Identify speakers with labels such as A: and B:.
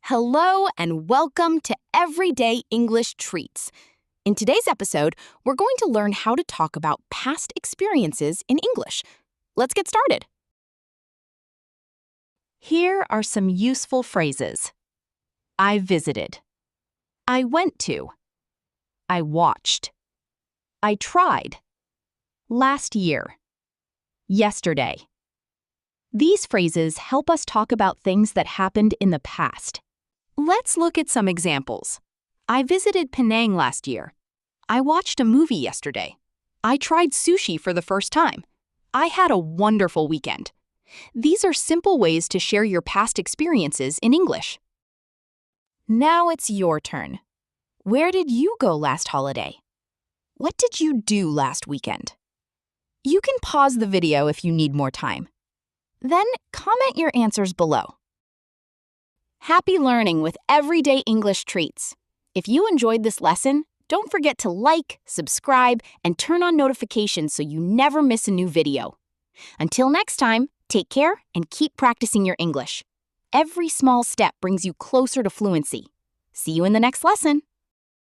A: Hello and welcome to Everyday English Treats. In today's episode, we're going to learn how to talk about past experiences in English. Let's get started. Here are some useful phrases. I visited. I went to. I watched. I tried. Last year. Yesterday. These phrases help us talk about things that happened in the past. Let's look at some examples. I visited Penang last year. I watched a movie yesterday. I tried sushi for the first time. I had a wonderful weekend. These are simple ways to share your past experiences in English. Now it's your turn. Where did you go last holiday? What did you do last weekend? You can pause the video if you need more time. Then comment your answers below. Happy learning with Everyday English Treats. If you enjoyed this lesson, don't forget to like, subscribe, and turn on notifications so you never miss a new video. Until next time, take care and keep practicing your English. Every small step brings you closer to fluency. See you in the next lesson.